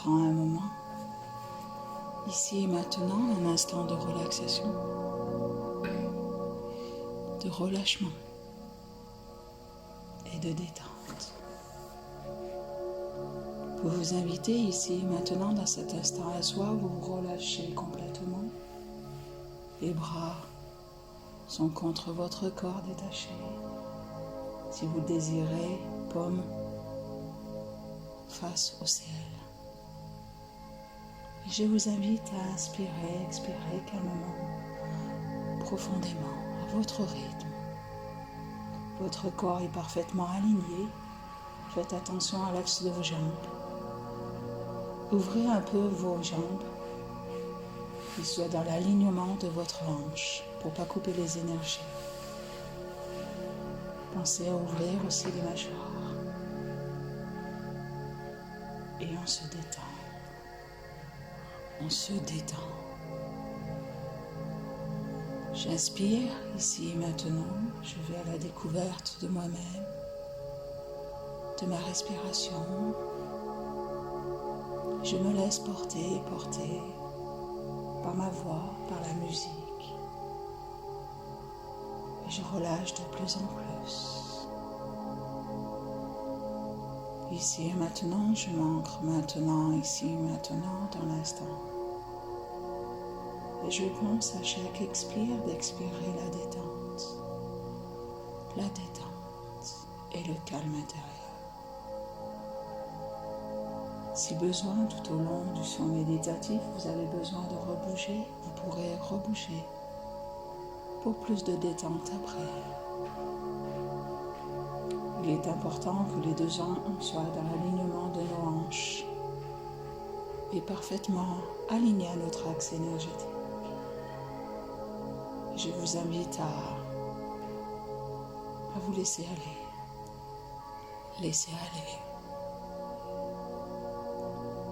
prends un moment, ici et maintenant, un instant de relaxation, de relâchement et de détente. Vous vous invitez ici et maintenant dans cet instant à soi, vous vous relâchez complètement. Les bras sont contre votre corps détaché. Si vous le désirez, paume face au ciel. Et je vous invite à inspirer, expirer calmement, profondément, à votre rythme. Votre corps est parfaitement aligné. Faites attention à l'axe de vos jambes. Ouvrez un peu vos jambes, qu'ils soient dans l'alignement de votre hanche, pour ne pas couper les énergies. Pensez à ouvrir aussi les mâchoires. Et on se détend. On se détend. J'inspire ici et maintenant. Je vais à la découverte de moi-même, de ma respiration. Je me laisse porter par ma voix, par la musique. Et je relâche de plus en plus. Ici et maintenant, je m'ancre maintenant, ici et maintenant, dans l'instant. Et je pense à chaque expire d'expirer la détente et le calme intérieur. Si besoin, tout au long du son méditatif, vous avez besoin de rebouger, vous pourrez rebouger pour plus de détente après. Il est important que les deux jambes soient dans l'alignement de nos hanches et parfaitement alignés à notre axe énergétique. Je vous invite à vous laisser aller. Laissez aller.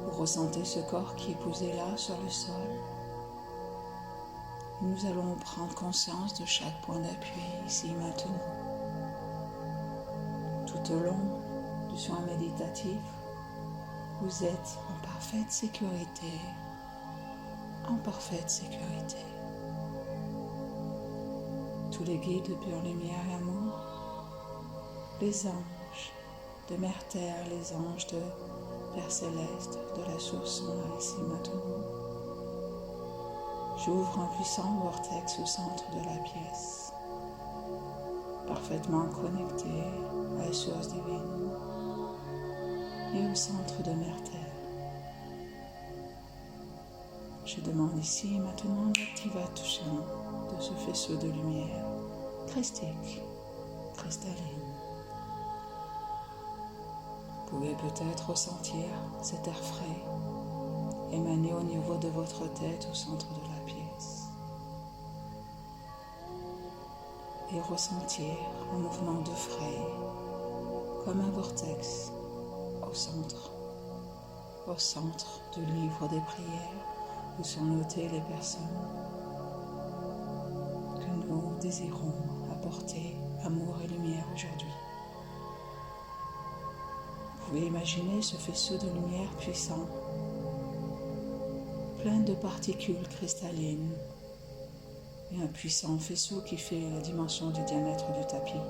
Vous ressentez ce corps qui est posé là sur le sol. Et nous allons prendre conscience de chaque point d'appui ici et maintenant. Tout au long du soin méditatif, vous êtes en parfaite sécurité. En parfaite sécurité. Tous les guides de pure lumière et amour, les anges de Mère Terre, les anges de Père Céleste, de la source sont là ici maintenant. J'ouvre un puissant vortex au centre de la pièce, parfaitement connecté à la source divine et au centre de Mère Terre. Je demande ici et maintenant l'activation de ce faisceau de lumière christique, cristalline. Vous pouvez peut-être ressentir cet air frais émaner au niveau de votre tête au centre de la pièce et ressentir un mouvement de frais comme un vortex au centre du livre des prières où sont notées les personnes que nous désirons apporter amour et lumière aujourd'hui. Vous pouvez imaginer ce faisceau de lumière puissant, plein de particules cristallines et un puissant faisceau qui fait la dimension du diamètre du tapis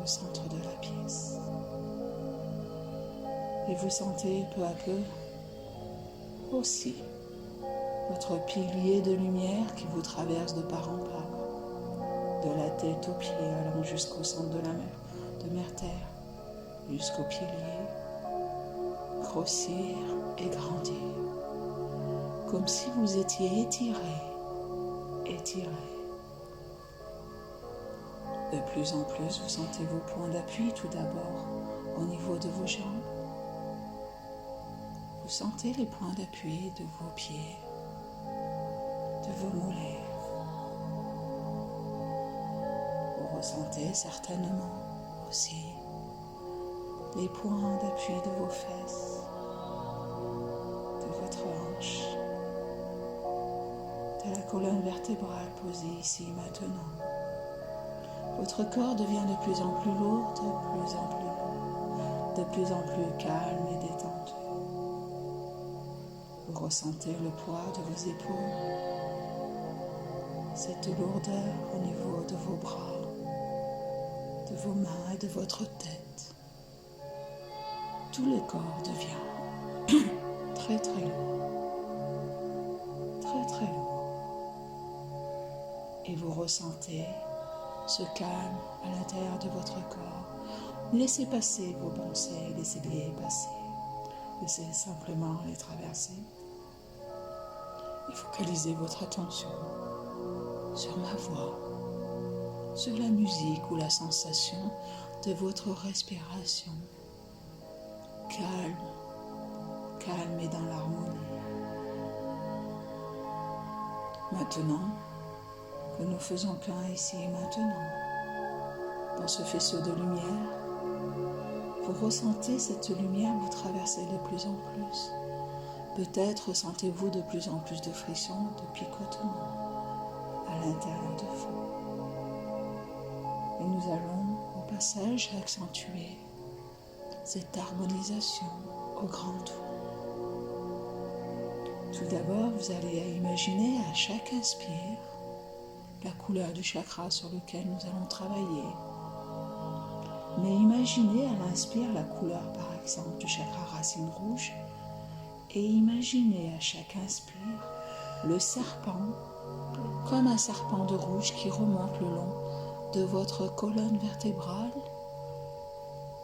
au centre de la pièce. Et vous sentez peu à peu aussi votre pilier de lumière qui vous traverse de part en part, de la tête aux pieds allant jusqu'au centre de la mer, de Mère Terre, jusqu'au pilier, grossir et grandir, comme si vous étiez étiré. De plus en plus, vous sentez vos points d'appui tout d'abord au niveau de vos jambes. Vous sentez les points d'appui de vos pieds, de vos mollets. Vous ressentez certainement aussi les points d'appui de vos fesses, de votre hanche, de la colonne vertébrale posée ici maintenant. Votre corps devient de plus en plus lourd, de plus en plus calme et détendu. Vous ressentez le poids de vos épaules, cette lourdeur au niveau de vos bras, de vos mains et de votre tête. Tout le corps devient très très lourd, très très lourd. Et vous ressentez ce calme à l'intérieur de votre corps. Laissez passer vos pensées, laissez-les passer. Laissez simplement les traverser. Et focalisez votre attention sur ma voix, sur la musique ou la sensation de votre respiration. Calme, calme et dans l'harmonie. Maintenant que nous faisons qu'un ici et maintenant, dans ce faisceau de lumière, vous ressentez cette lumière vous traverser de plus en plus. Peut-être ressentez-vous de plus en plus de frissons, de picotements à l'intérieur de vous. Et nous allons au passage accentuer cette harmonisation au grand tout. Tout d'abord, vous allez imaginer à chaque inspire la couleur du chakra sur lequel nous allons travailler. Mais imaginez à l'inspire la couleur par exemple du chakra racine rouge et imaginez à chaque inspire le serpent comme un serpent de rouge qui remonte le long de votre colonne vertébrale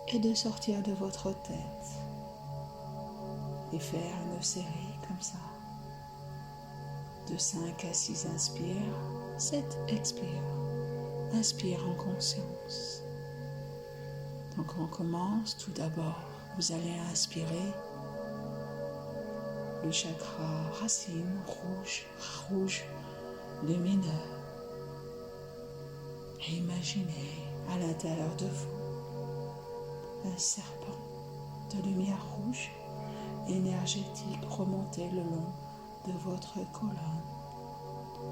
et de sortir de votre tête et faire une série comme ça de 5 à 6 inspires, 7 expires. Inspire en conscience. Donc on commence tout d'abord. Vous allez inspirer le chakra racine rouge lumineux. Et imaginez à l'intérieur de vous un serpent de lumière rouge énergétique remonter le long de votre colonne.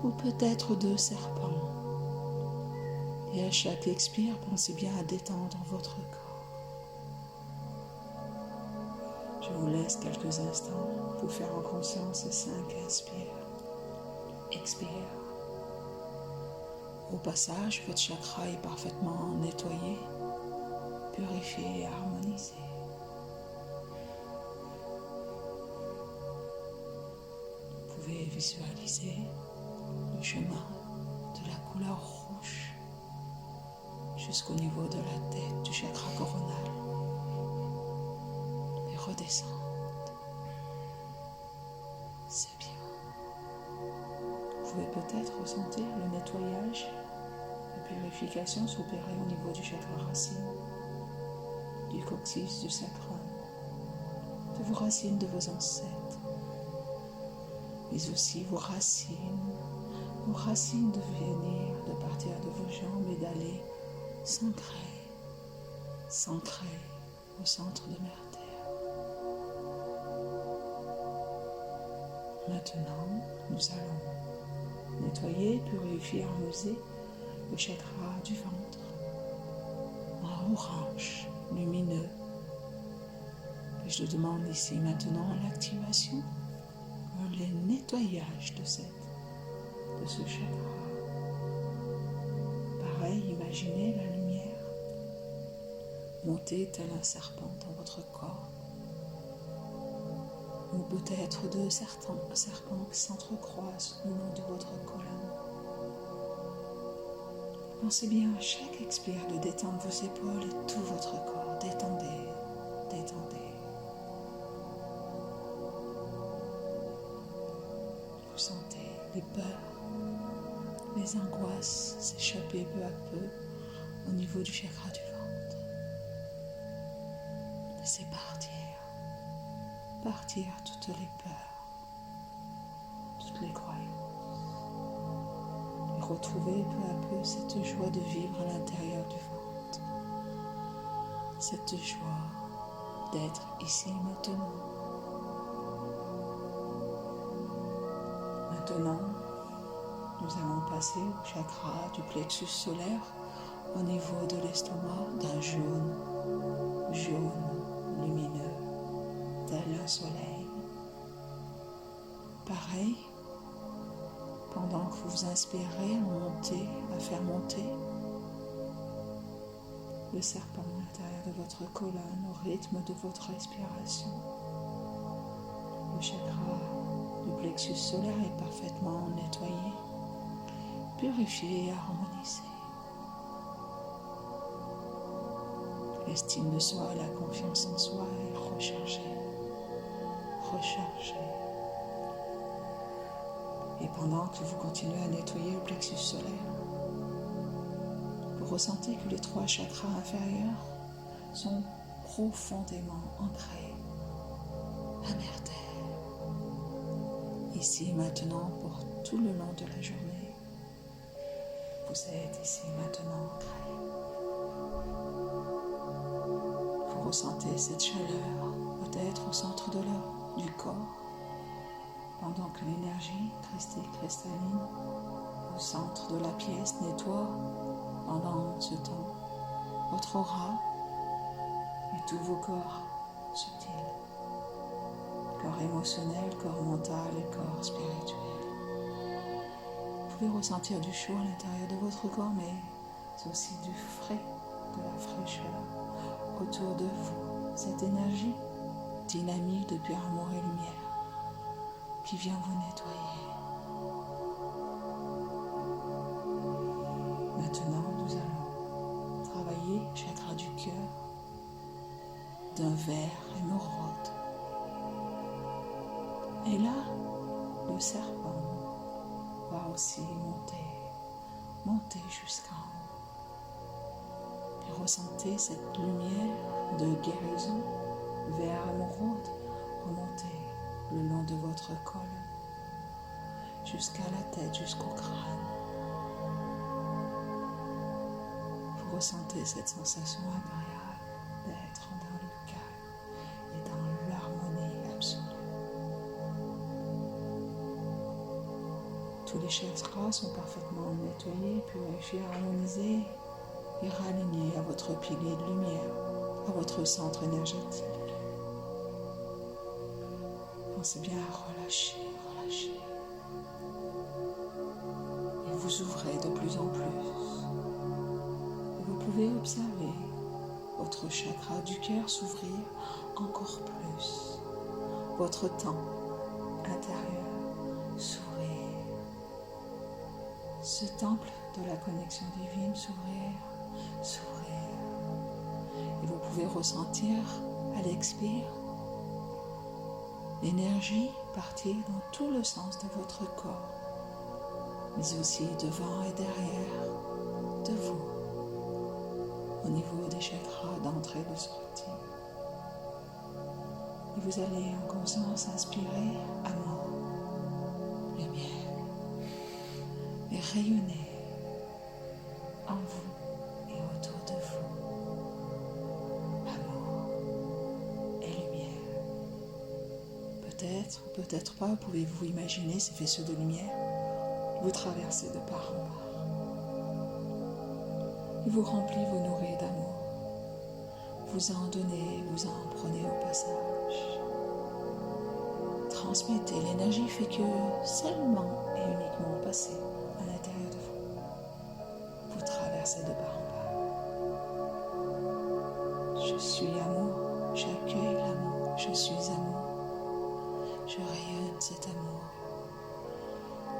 Ou peut-être 2 serpents. Et à chaque expire, pensez bien à détendre votre corps. Je vous laisse quelques instants pour faire en conscience ces 5 inspires. Expire. Au passage, votre chakra est parfaitement nettoyé, purifié et harmonisé. Vous pouvez visualiser le chemin de la couleur rouge jusqu'au niveau de la tête du chakra coronal et redescendre. C'est bien. Vous pouvez peut-être ressentir le nettoyage, la purification s'opérer au niveau du chakra racine, du coccyx, du sacrum, de vos racines de vos ancêtres, mais aussi vos racines de venir, de partir de vos jambes et d'aller s'ancrer au centre de Mère Terre. Maintenant, nous allons nettoyer, purifier, harmoniser le chakra du ventre en orange lumineux. Et je demande ici maintenant l'activation, le nettoyage de ce chakra. Pareil, imaginez la lumière monter tel un serpent dans votre corps. Ou peut-être 2 serpents qui s'entrecroisent le long de votre colonne. Pensez bien à chaque expire de détendre vos épaules et tout votre corps. Détendez, détendez. Vous sentez les peurs, les angoisses s'échapper peu à peu au niveau du chakra du ventre. Laissez partir toutes les peurs, toutes les croyances. Et retrouvez peu à peu cette joie de vivre à l'intérieur du ventre. Cette joie d'être ici maintenant. Maintenant, nous allons passer au chakra du plexus solaire au niveau de l'estomac d'un jaune lumineux, tel un soleil. pareil, pendant que vous inspirez, à faire monter le serpent à l'intérieur de votre colonne au rythme de votre respiration. Le chakra du plexus solaire est parfaitement nettoyé, purifié et harmonisé. L'estime de soi et la confiance en soi est rechargée. Et pendant que vous continuez à nettoyer le plexus solaire, vous ressentez que les 3 chakras inférieurs sont profondément ancrés à Mère Terre. Ici maintenant pour tout le long de la journée, vous êtes ici maintenant ancré. Vous ressentez cette chaleur peut-être au centre du corps, pendant que l'énergie cristalline au centre de la pièce nettoie pendant ce temps votre aura et tous vos corps subtils, corps émotionnel, corps mental et corps spirituel. Vous pouvez ressentir du chaud à l'intérieur de votre corps, mais c'est aussi du frais, de la fraîcheur autour de vous, cette énergie dynamique de pur amour et lumière qui vient vous nettoyer. Maintenant, nous allons travailler chakra du cœur d'un vert émeraude. Et là, le serpent va aussi monter jusqu'en haut. Et ressentez cette lumière de guérison vert émeraude remonter le long de votre colonne, jusqu'à la tête, jusqu'au crâne. Vous ressentez cette sensation agréable d'être dans le calme et dans l'harmonie absolue. Tous les chakras sont parfaitement nettoyés, purifiés, harmonisés et ralignés à votre pilier de lumière, à votre centre énergétique. Pensez bien à relâcher. Et vous ouvrez de plus en plus. Et vous pouvez observer votre chakra du cœur s'ouvrir encore plus. Votre temple intérieur s'ouvrir. Ce temple de la connexion divine s'ouvrir. Et vous pouvez ressentir à l'expire l'énergie partir dans tout le sens de votre corps, mais aussi devant et derrière de vous, au niveau des chakras d'entrée et de sortie. Et vous allez en conscience inspirer amour, lumière, et rayonner en vous et autour de vous. Peut-être ou peut-être pas, pouvez-vous imaginer ces faisceaux de lumière vous traverser de part en part. Il vous remplit, vous nourrit d'amour. Vous en donnez, vous en prenez au passage. Transmettez, l'énergie fait que seulement et uniquement passer à l'intérieur de vous. Vous traversez de part en part. Je suis amour, j'accueille l'amour, je suis amour. Je rayonne cet amour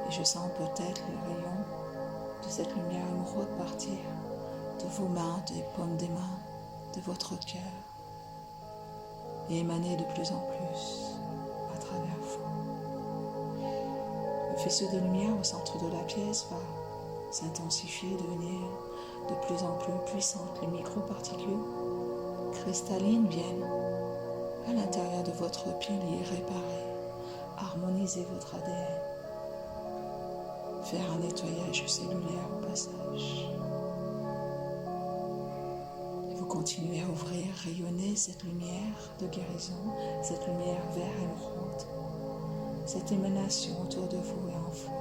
et je sens peut-être le rayon de cette lumière émeraude partir de vos mains, des paumes des mains, de votre cœur et émaner de plus en plus à travers vous. Le faisceau de lumière au centre de la pièce va s'intensifier, devenir de plus en plus puissante. Les microparticules cristallines viennent à l'intérieur de votre pilier réparer. Harmoniser votre ADN, faire un nettoyage cellulaire au passage. Et vous continuez à ouvrir, rayonner cette lumière de guérison, cette lumière vert émeraude, cette émanation autour de vous et en vous.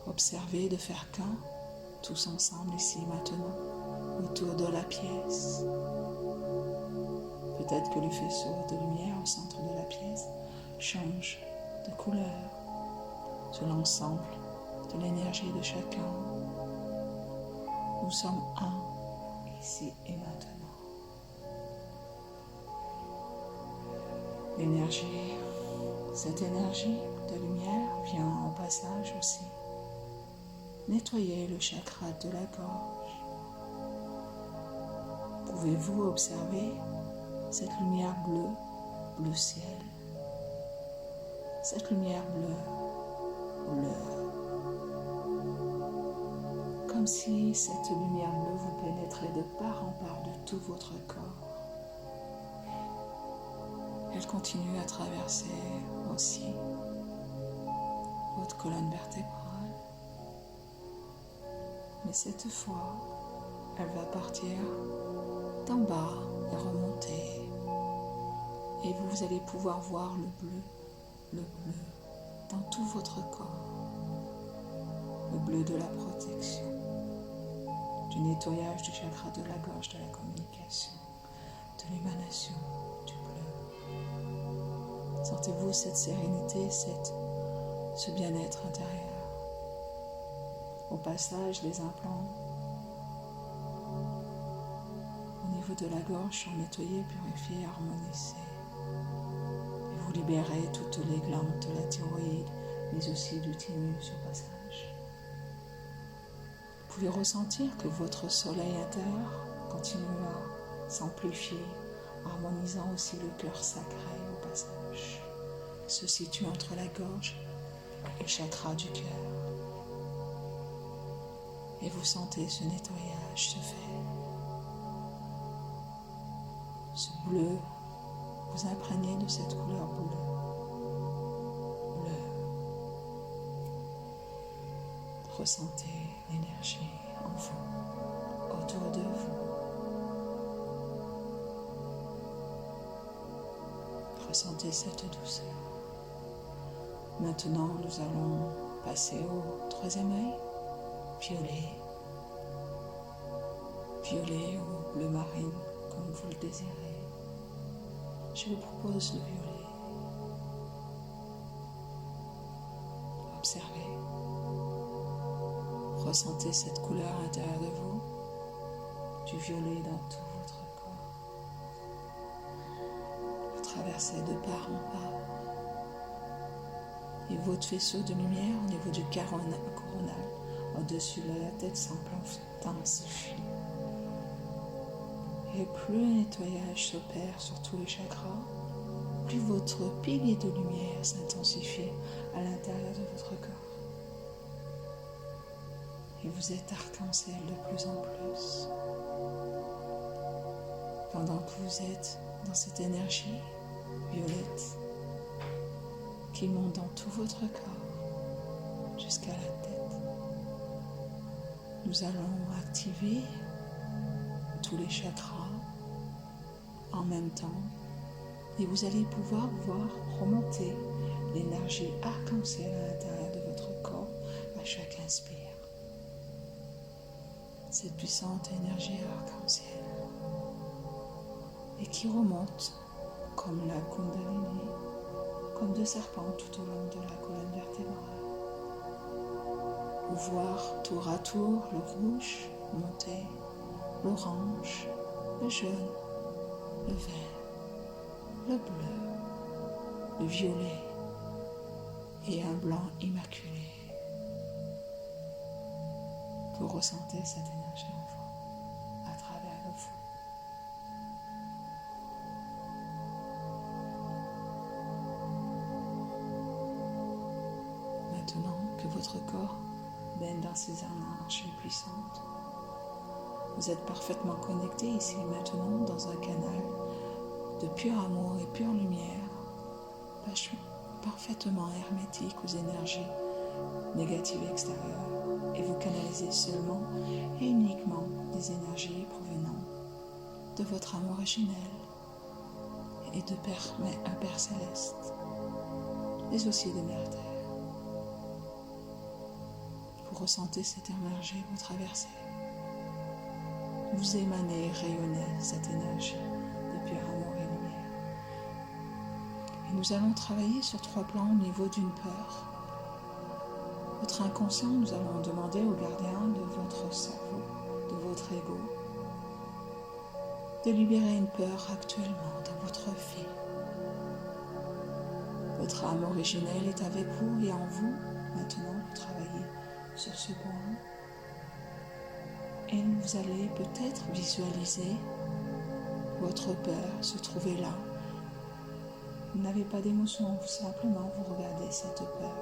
Observez de faire qu'un, tous ensemble ici maintenant, autour de la pièce. Peut-être que le faisceau de lumière au centre de la pièce change de couleur sur l'ensemble de l'énergie de chacun. Nous sommes un, ici et maintenant. L'énergie, cette énergie de lumière vient en passage aussi nettoyer le chakra de la gorge. Pouvez-vous observer cette lumière bleue, bleu ciel, cette lumière bleue, comme si cette lumière bleue vous pénétrait de part en part de tout votre corps. Elle continue à traverser aussi votre colonne vertébrale. Mais cette fois, elle va partir d'en bas et remonter. Et vous allez pouvoir voir le bleu dans tout votre corps. Le bleu de la protection, du nettoyage du chakra de la gorge, de la communication, de l'émanation du bleu. Sentez-vous cette sérénité, ce bien-être intérieur. Au passage, les implants au niveau de la gorge sont nettoyés, purifiés, harmonisés. Et vous libérez toutes les glandes de la thyroïde, mais aussi du thymus au passage. Vous pouvez ressentir que votre soleil intérieur continue à s'amplifier, harmonisant aussi le cœur sacré au passage, qui se situe entre la gorge et le chakra du cœur. Et vous sentez ce nettoyage se faire. Ce bleu, vous imprégnez de cette couleur bleue. Ressentez l'énergie en vous, autour de vous. Ressentez cette douceur. Maintenant, nous allons passer au troisième œil. Violet ou bleu marine, comme vous le désirez. Je vous propose le violet. Observez. Ressentez cette couleur à l'intérieur de vous, du violet dans tout votre corps. Vous traversez de part en part. Et votre faisceau de lumière au niveau du coronal, au-dessus de la tête s'intensifie. Et plus le nettoyage s'opère sur tous les chakras, plus votre pilier de lumière s'intensifie à l'intérieur de votre corps. Et vous êtes arc-en-ciel de plus en plus. Pendant que vous êtes dans cette énergie violette qui monte dans tout votre corps jusqu'à la tête, nous allons activer tous les chakras en même temps et vous allez pouvoir voir remonter l'énergie arc-en-ciel à l'intérieur de votre corps à chaque inspire. Cette puissante énergie arc-en-ciel et qui remonte comme la Kundalini, comme deux serpents tout au long de la colonne vertébrale. Vous voir tour à tour le rouge monter, l'orange, le jaune, le vert, le bleu, le violet et un blanc immaculé. Vous ressentez cette énergie en vous, à travers le vous. Maintenant que votre corps baigne dans ces énergies puissantes, vous êtes parfaitement connecté ici et maintenant dans un canal de pur amour et pure lumière, parfaitement hermétique aux énergies négatives extérieures, et vous canalisez seulement et uniquement des énergies provenant de votre âme originelle et de un Père céleste, mais aussi de Mère Terre. Vous ressentez cette énergie vous traverser. Vous émanez et rayonnez cette énergie de pur amour et lumière. Et nous allons travailler sur 3 plans au niveau d'une peur. Votre inconscient, nous allons demander au gardien de votre cerveau, de votre ego, de libérer une peur actuellement dans votre vie. Votre âme originelle est avec vous et en vous. Maintenant, vous travaillez sur ce point. Et vous allez peut-être visualiser votre peur se trouver là. Vous n'avez pas d'émotion, simplement vous regardez cette peur.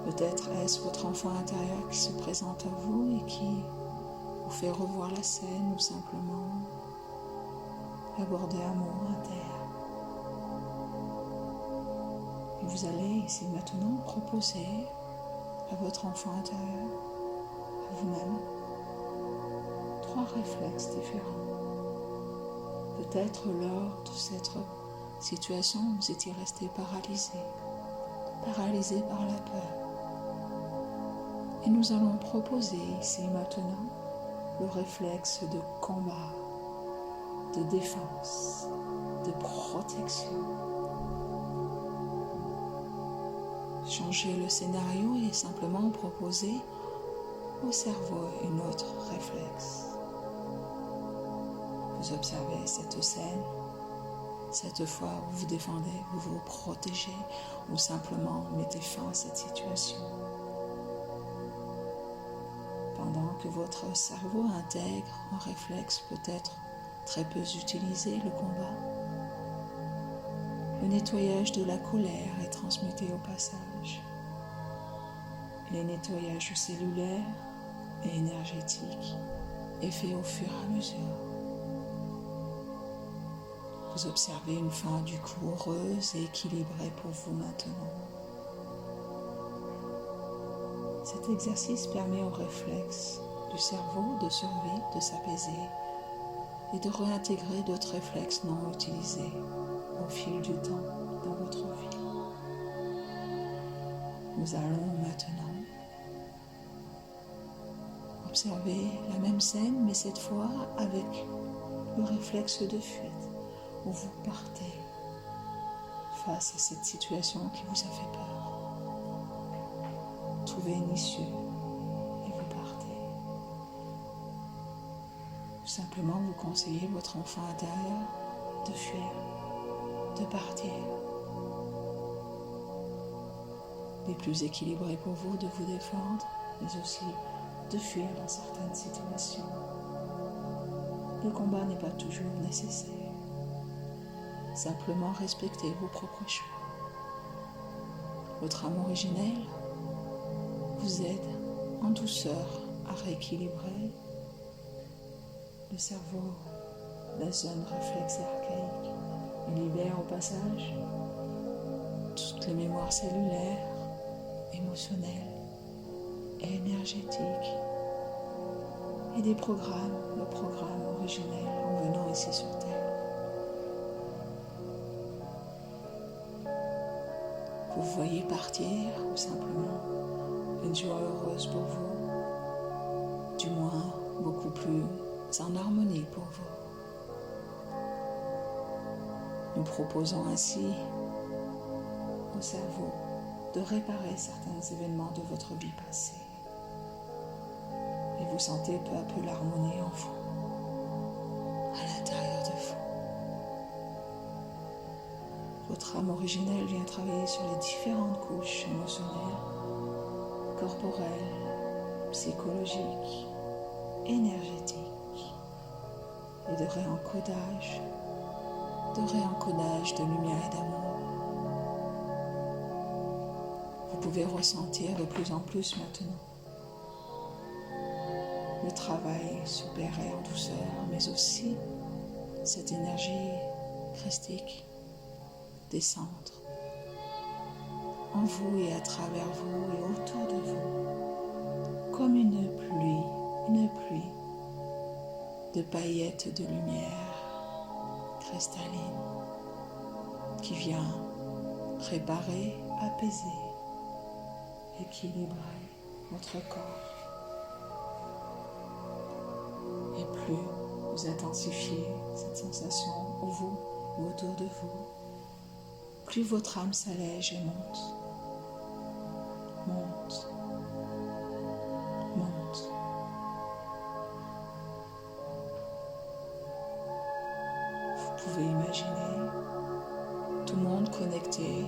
Peut-être est-ce votre enfant intérieur qui se présente à vous et qui vous fait revoir la scène ou simplement aborder un mot, un terme. Et vous allez ici maintenant proposer à votre enfant intérieur, à vous-même, 3 réflexes différents. Peut-être lors de cette situation, vous étiez resté paralysé par la peur. Et nous allons proposer ici maintenant le réflexe de combat, de défense, de protection. Changer le scénario et simplement proposer au cerveau une autre réflexe. Vous observez cette scène, cette fois où vous défendez, vous vous protégez ou simplement mettez fin à cette situation. Pendant que votre cerveau intègre un réflexe peut-être très peu utilisé, le combat, le nettoyage de la colère est transmuté au passage. Le nettoyage cellulaire et énergétique est fait au fur et à mesure. Vous observez une fin du coup heureuse et équilibrée pour vous maintenant. Cet exercice permet au réflexe du cerveau de survie de s'apaiser et de réintégrer d'autres réflexes non utilisés au fil du temps dans votre vie. Nous allons maintenant observer la même scène, mais cette fois avec le réflexe de fuite, où vous partez face à cette situation qui vous a fait peur. Trouvez une issue et vous partez. Ou simplement vous conseillez votre enfant intérieur de fuir, de partir. Il est plus équilibré pour vous de vous défendre, mais aussi de fuir dans certaines situations. Le combat n'est pas toujours nécessaire. Simplement respectez vos propres choix. Votre âme originelle vous aide en douceur à rééquilibrer le cerveau, la zone réflexe et archaïque. Il libère au passage toutes les mémoires cellulaires, émotionnelles et énergétiques et des programmes, le programme originel en venant ici sur Terre. Vous voyez partir ou simplement une joie heureuse pour vous, du moins beaucoup plus en harmonie pour vous. Nous proposons ainsi au cerveau de réparer certains événements de votre vie passée. Et vous sentez peu à peu l'harmonie en vous, à l'intérieur de vous. Votre âme originelle vient travailler sur les différentes couches émotionnelles, corporelles, psychologiques, énergétiques et de réencodage de lumière et d'amour. Vous pouvez ressentir de plus en plus maintenant le travail s'opérer en douceur, mais aussi cette énergie christique descendre en vous et à travers vous et autour de vous, comme une pluie de paillettes de lumière cristalline qui vient réparer, apaiser, équilibrer votre corps. Et plus vous intensifiez cette sensation où vous autour de vous, plus votre âme s'allège et monte, monte, monte. Vous pouvez imaginer tout le monde connecté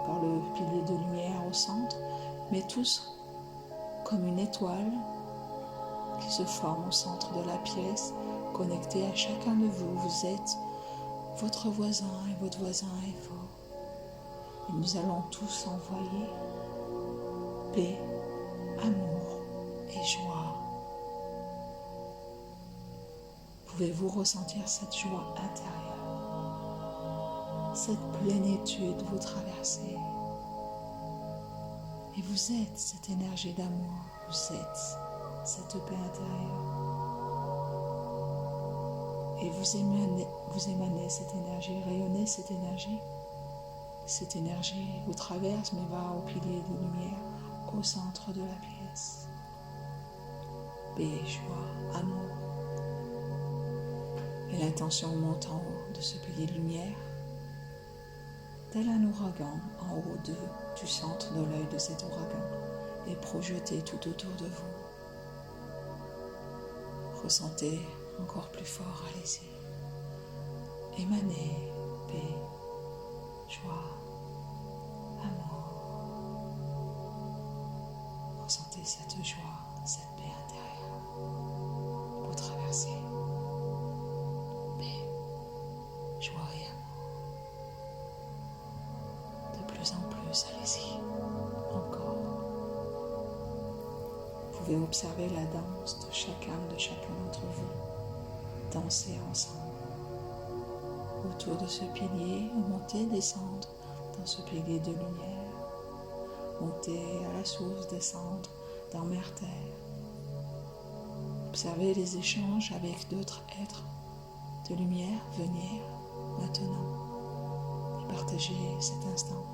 par le pilier de lumière au centre, mais tous comme une étoile qui se forme au centre de la pièce, connecté à chacun de vous. Vous êtes votre voisin et votre voisin est vous. Et nous allons tous envoyer paix, amour et joie. Pouvez-vous ressentir cette joie intérieure, cette plénitude vous traverser? Et vous êtes cette énergie d'amour, vous êtes cette paix intérieure. Et vous émanez cette énergie, rayonnez cette énergie. Cette énergie vous traverse mais va au pilier de lumière, au centre de la pièce. Paix, joie, amour. Et l'intention monte en haut de ce pilier de lumière, tel un ouragan en haut du centre de l'œil de cet ouragan, et projeté tout autour de vous. Ressentez encore plus fort, allez-y. Émanez paix, joie, amour. Ressentez cette joie, cette paix intérieure. Vous traversez paix, joie et amour. De plus en plus, allez-y. Encore. Vous pouvez observer la danse de chacun d'entre vous. Danser ensemble. Autour de ce pilier, monter, descendre dans ce pilier de lumière. Monter à la source, descendre dans Mère Terre. Observez les échanges avec d'autres êtres de lumière venir maintenant et partagez cet instant.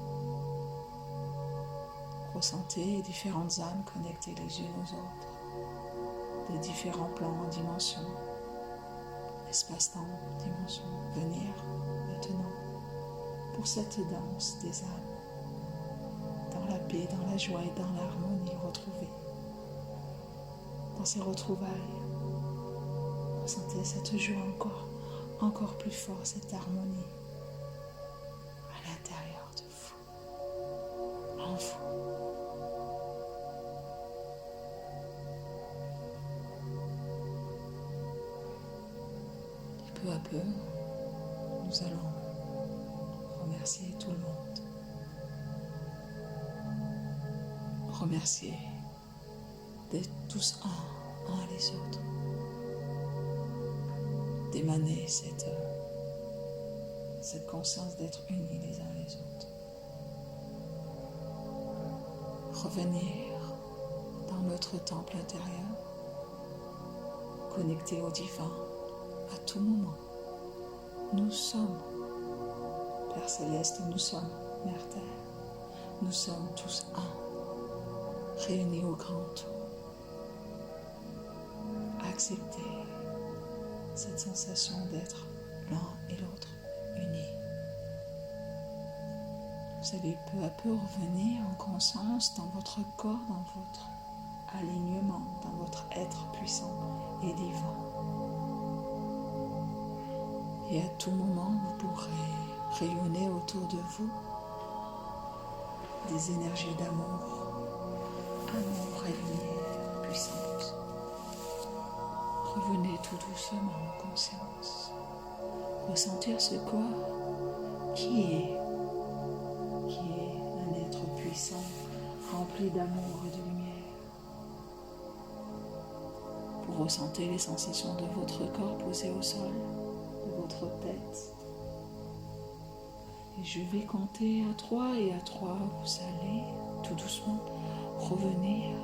Ressentez différentes âmes connectées les unes aux autres, des différents plans en dimension, espace-temps, dimension, venir maintenant pour cette danse des âmes, dans la paix, dans la joie et dans l'harmonie retrouvée. Dans ces retrouvailles, ressentez cette joie encore plus fort, cette harmonie à l'intérieur de vous, en vous. Et peu à peu, nous allons remercier tout le monde. Remercier d'être tous un les autres, d'émaner cette conscience d'être unis les uns les autres. Revenir dans notre temple intérieur, connecté au divin à tout moment. Nous sommes Père Céleste, nous sommes Mère Terre, nous sommes tous un, réunis au grand tout. Acceptez cette sensation d'être l'un et l'autre unis. Vous allez peu à peu revenir en conscience dans votre corps, dans votre alignement, dans votre être puissant et divin. Et à tout moment, vous pourrez rayonner autour de vous des énergies d'amour, amour et lumière puissante. Revenez tout doucement en conscience. Ressentir ce corps qui est un être puissant, rempli d'amour et de lumière. Vous ressentez les sensations de votre corps posé au sol, de votre tête. Et je vais compter à 3 et à 3, vous allez tout doucement revenir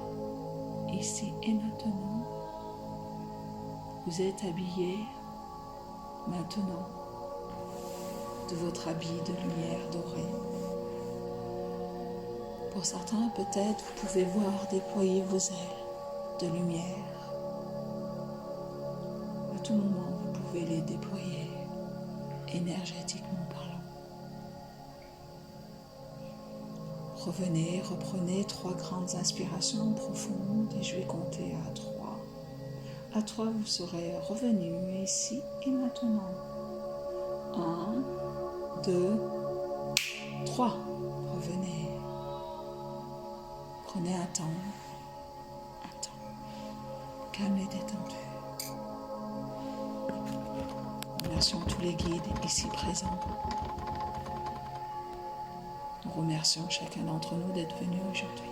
ici et maintenant. Vous êtes habillé maintenant de votre habit de lumière dorée. Pour certains, peut-être, vous pouvez voir déployer vos ailes de lumière. À tout moment, vous pouvez les déployer énergétiquement parlant. Revenez, reprenez 3 grandes inspirations profondes et je vais compter à 3. À 3, vous serez revenu ici et maintenant. 1, 2, 3. Revenez. Prenez un temps. Calme et détendu. Remercions tous les guides ici présents. Nous remercions chacun d'entre nous d'être venus aujourd'hui.